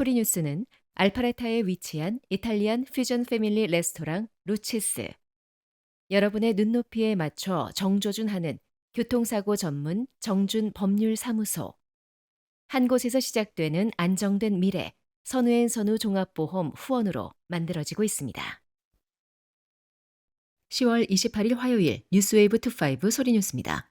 소리뉴스는 알파레타에 위치한 이탈리안 퓨전 패밀리 레스토랑 루치스, 여러분의 눈높이에 맞춰 정조준하는 교통사고 전문 정준 법률사무소, 한 곳에서 시작되는 안정된 미래, 선우앤 선우 종합보험 후원으로 만들어지고 있습니다. 10월 28일 화요일 뉴스웨이브 투5 소리뉴스입니다.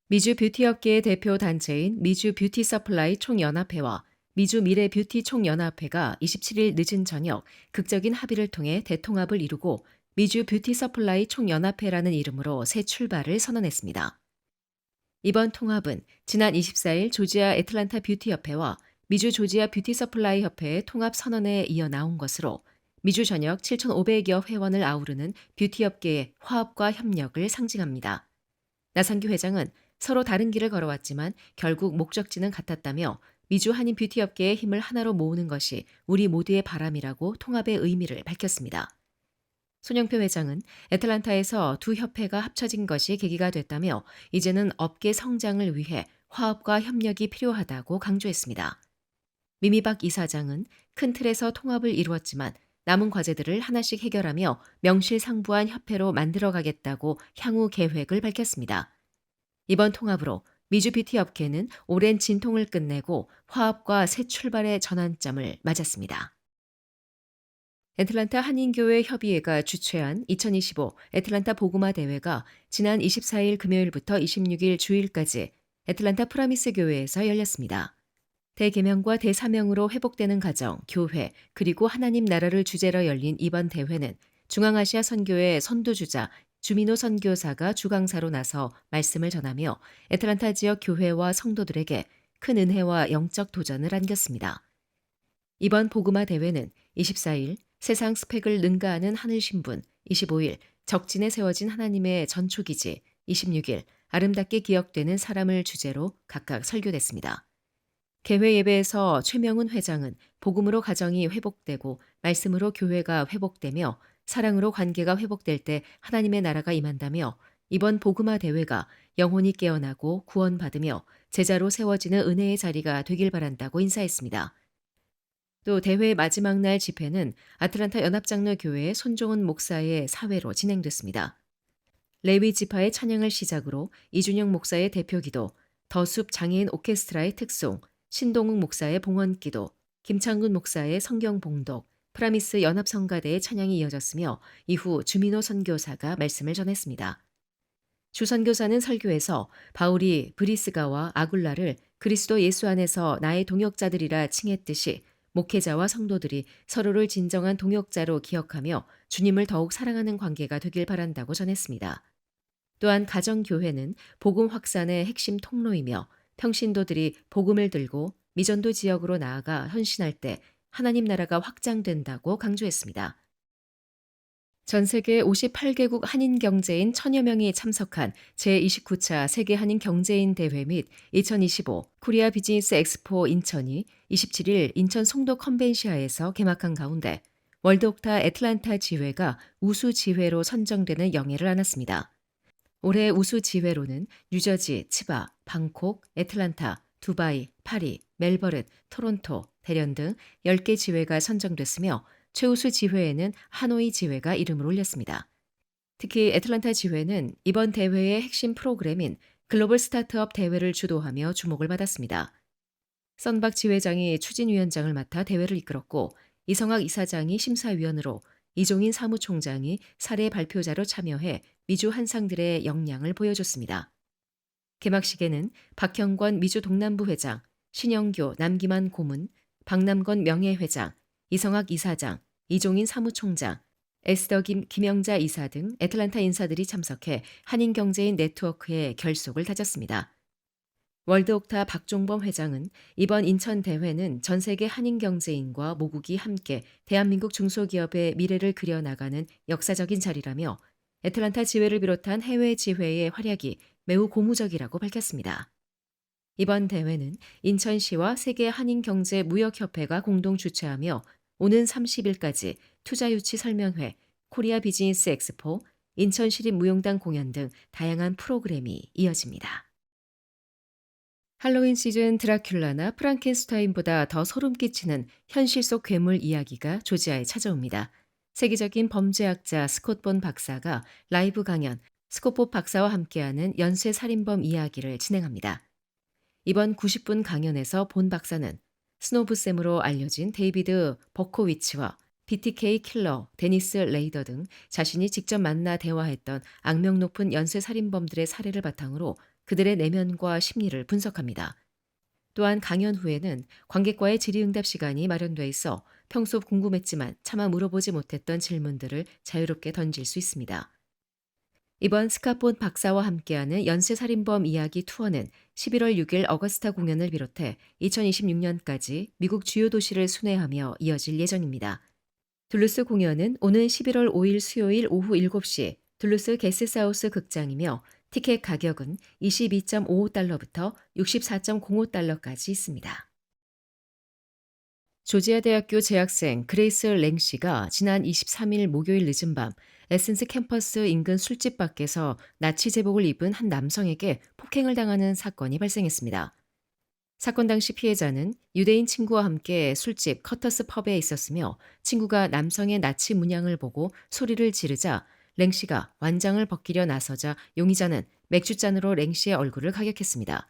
미주 뷰티업계의 대표 단체인 미주 뷰티 서플라이 총연합회와 미주 미래 뷰티 총연합회가 27일 늦은 저녁 극적인 합의를 통해 대통합을 이루고 미주 뷰티 서플라이 총연합회라는 이름으로 새 출발을 선언했습니다. 이번 통합은 지난 24일 조지아 애틀란타 뷰티협회와 미주 조지아 뷰티 서플라이 협회의 통합 선언에 이어 나온 것으로 미주 전역 7,500여 회원을 아우르는 뷰티업계의 화합과 협력을 상징합니다. 나상규 회장은 서로 다른 길을 걸어왔지만 결국 목적지는 같았다며 미주 한인 뷰티업계의 힘을 하나로 모으는 것이 우리 모두의 바람이라고 통합의 의미를 밝혔습니다. 손영표 회장은 애틀란타에서 두 협회가 합쳐진 것이 계기가 됐다며 이제는 업계 성장을 위해 화합과 협력이 필요하다고 강조했습니다. 미미박 이사장은 큰 틀에서 통합을 이루었지만 남은 과제들을 하나씩 해결하며 명실상부한 협회로 만들어가겠다고 향후 계획을 밝혔습니다. 이번 통합으로 미주 뷰티 업계는 오랜 진통을 끝내고 화합과 새 출발의 전환점을 맞았습니다. 애틀란타 한인교회 협의회가 주최한 2025 애틀란타 복음화 대회가 지난 24일 금요일부터 26일 주일까지 애틀란타 프라미스 교회에서 열렸습니다. 대계명과 대사명으로 회복되는 가정, 교회, 그리고 하나님 나라를 주제로 열린 이번 대회는 중앙아시아 선교회 선두주자 주민호 선교사가 주강사로 나서 말씀을 전하며 애틀란타 지역 교회와 성도들에게 큰 은혜와 영적 도전을 안겼습니다. 이번 복음화 대회는 24일 세상 스펙을 능가하는 하늘 신분, 25일 적진에 세워진 하나님의 전초기지, 26일 아름답게 기억되는 사람을 주제로 각각 설교됐습니다. 개회 예배에서 최명훈 회장은 복음으로 가정이 회복되고 말씀으로 교회가 회복되며 사랑으로 관계가 회복될 때 하나님의 나라가 임한다며 이번 복음화 대회가 영혼이 깨어나고 구원받으며 제자로 세워지는 은혜의 자리가 되길 바란다고 인사했습니다. 또 대회 마지막 날 집회는 아틀란타 연합장로교회의 손종은 목사의 사회로 진행됐습니다. 레위 지파의 찬양을 시작으로 이준영 목사의 대표기도, 더숲 장애인 오케스트라의 특송, 신동욱 목사의 봉헌기도, 김창근 목사의 성경 봉독, 프라미스 연합성가대의 찬양이 이어졌으며 이후 주민호 선교사가 말씀을 전했습니다. 주 선교사는 설교에서 바울이 브리스가와 아굴라를 그리스도 예수 안에서 나의 동역자들이라 칭했듯이 목회자와 성도들이 서로를 진정한 동역자로 기억하며 주님을 더욱 사랑하는 관계가 되길 바란다고 전했습니다. 또한 가정교회는 복음 확산의 핵심 통로이며 평신도들이 복음을 들고 미전도 지역으로 나아가 헌신할 때 하나님 나라가 확장된다고 강조했습니다. 전 세계 58개국 한인 경제인 1000여 명이 참석한 제29차 세계 한인 경제인 대회 및 2025 코리아 비즈니스 엑스포 인천이 27일 인천 송도 컨벤시아에서 개막한 가운데 월드옥타 애틀란타 지회가 우수 지회로 선정되는 영예를 안았습니다. 올해 우수 지회로는 뉴저지, 치바, 방콕, 애틀란타, 두바이, 파리, 멜버른, 토론토, 대련 등 10개 지회가 선정됐으며 최우수 지회에는 하노이 지회가 이름을 올렸습니다. 특히 애틀란타 지회는 이번 대회의 핵심 프로그램인 글로벌 스타트업 대회를 주도하며 주목을 받았습니다. 선박 지회장이 추진위원장을 맡아 대회를 이끌었고 이성학 이사장이 심사위원으로 이종인 사무총장이 사례 발표자로 참여해 미주 한상들의 역량을 보여줬습니다. 개막식에는 박형권 미주 동남부 회장, 신영교 남기만 고문, 박남건 명예회장, 이성학 이사장, 이종인 사무총장, 에스더 김영자 이사 등 애틀란타 인사들이 참석해 한인경제인 네트워크의 결속을 다졌습니다. 월드옥타 박종범 회장은 이번 인천 대회는 전 세계 한인경제인과 모국이 함께 대한민국 중소기업의 미래를 그려나가는 역사적인 자리라며 애틀란타 지회를 비롯한 해외 지회의 활약이 매우 고무적이라고 밝혔습니다. 이번 대회는 인천시와 세계 한인경제무역협회가 공동 주최하며 오는 30일까지 투자유치 설명회, 코리아 비즈니스 엑스포, 인천시립무용단 공연 등 다양한 프로그램이 이어집니다. 할로윈 시즌 드라큘라나 프랑켄스타인보다 더 소름 끼치는 현실 속 괴물 이야기가 조지아에 찾아옵니다. 세계적인 범죄학자 스콧 본 박사가 라이브 강연, 스콧 본 박사와 함께하는 연쇄 살인범 이야기를 진행합니다. 이번 90분 강연에서 본 박사는 스노브샘으로 알려진 데이비드 버코위치와 BTK 킬러, 데니스 레이더 등 자신이 직접 만나 대화했던 악명 높은 연쇄 살인범들의 사례를 바탕으로 그들의 내면과 심리를 분석합니다. 또한 강연 후에는 관객과의 질의응답 시간이 마련돼 있어 평소 궁금했지만 차마 물어보지 못했던 질문들을 자유롭게 던질 수 있습니다. 이번 스카폰 박사와 함께하는 연쇄살인범 이야기 투어는 11월 6일 어거스타 공연을 비롯해 2026년까지 미국 주요 도시를 순회하며 이어질 예정입니다. 둘루스 공연은 오는 11월 5일 수요일 오후 7시 둘루스 게스트하우스 극장이며 티켓 가격은 22.55달러부터 64.05달러까지 있습니다. 조지아 대학교 재학생 그레이스 랭씨가 지난 23일 목요일 늦은 밤 에센스 캠퍼스 인근 술집 밖에서 나치 제복을 입은 한 남성에게 폭행을 당하는 사건이 발생했습니다. 사건 당시 피해자는 유대인 친구와 함께 술집 커터스 펍에 있었으며 친구가 남성의 나치 문양을 보고 소리를 지르자 랭씨가 완장을 벗기려 나서자 용의자는 맥주잔으로 랭씨의 얼굴을 가격했습니다.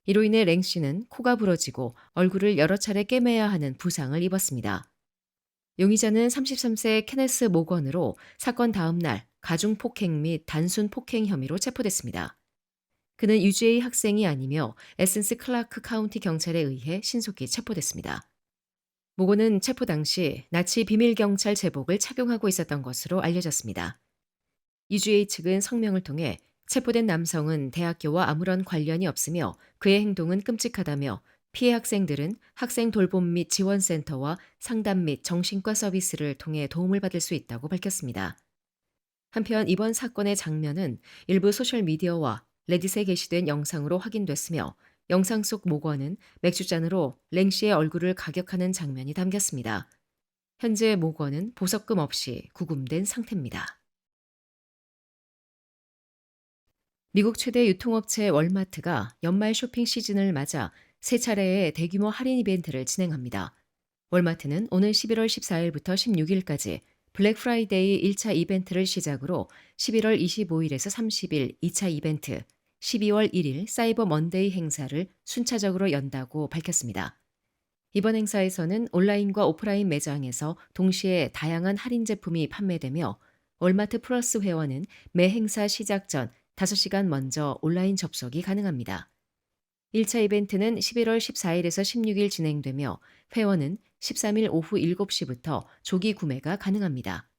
이로 인해 랭씨는 코가 부러지고 얼굴을 여러 차례 꿰매야 하는 부상을 입었습니다. 용의자는 33세 케네스 모건으로 사건 다음 날 가중폭행 및 단순 폭행 혐의로 체포됐습니다. 그는 UGA 학생이 아니며 에센스 클라크 카운티 경찰에 의해 신속히 체포됐습니다. 모건은 체포 당시 나치 비밀 경찰 제복을 착용하고 있었던 것으로 알려졌습니다. UGA 측은 성명을 통해 체포된 남성은 대학교와 아무런 관련이 없으며 그의 행동은 끔찍하다며 피해 학생들은 학생 돌봄 및 지원센터와 상담 및 정신과 서비스를 통해 도움을 받을 수 있다고 밝혔습니다. 한편 이번 사건의 장면은 일부 소셜미디어와 레딧에 게시된 영상으로 확인됐으며 영상 속 모건은 맥주잔으로 랭씨의 얼굴을 가격하는 장면이 담겼습니다. 현재 모건은 보석금 없이 구금된 상태입니다. 미국 최대 유통업체 월마트가 연말 쇼핑 시즌을 맞아 세 차례의 대규모 할인 이벤트를 진행합니다. 월마트는 오늘 11월 14일부터 16일까지 블랙 프라이데이 1차 이벤트를 시작으로 11월 25일에서 30일 2차 이벤트, 12월 1일 사이버 먼데이 행사를 순차적으로 연다고 밝혔습니다. 이번 행사에서는 온라인과 오프라인 매장에서 동시에 다양한 할인 제품이 판매되며 월마트 플러스 회원은 매 행사 시작 전 5시간 먼저 온라인 접속이 가능합니다. 1차 이벤트는 11월 14일에서 16일 진행되며 회원은 13일 오후 7시부터 조기 구매가 가능합니다.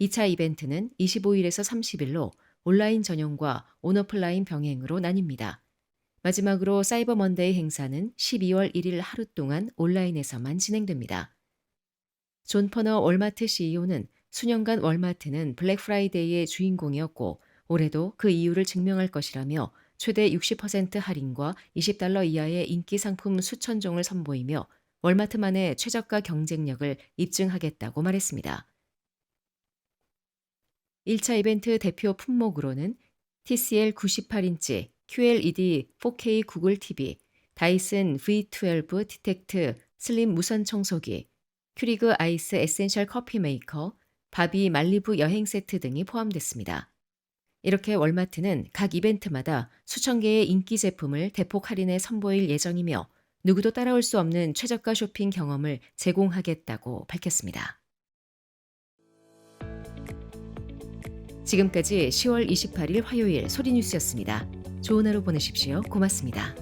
2차 이벤트는 25일에서 30일로 온라인 전용과 온오프라인 병행으로 나뉩니다. 마지막으로 사이버 먼데이 행사는 12월 1일 하루 동안 온라인에서만 진행됩니다. 존 퍼너 월마트 CEO는 수년간 월마트는 블랙 프라이데이의 주인공이었고 올해도 그 이유를 증명할 것이라며 최대 60% 할인과 $20 이하의 인기 상품 수천 종을 선보이며 월마트만의 최저가 경쟁력을 입증하겠다고 말했습니다. 1차 이벤트 대표 품목으로는 TCL 98인치 QLED 4K 구글 TV, 다이슨 V12 디텍트 슬림 무선 청소기, 큐리그 아이스 에센셜 커피 메이커, 바비 말리부 여행 세트 등이 포함됐습니다. 이렇게 월마트는 각 이벤트마다 수천 개의 인기 제품을 대폭 할인해 선보일 예정이며 누구도 따라올 수 없는 최저가 쇼핑 경험을 제공하겠다고 밝혔습니다. 지금까지 10월 28일 화요일 소리뉴스였습니다. 좋은 하루 보내십시오. 고맙습니다.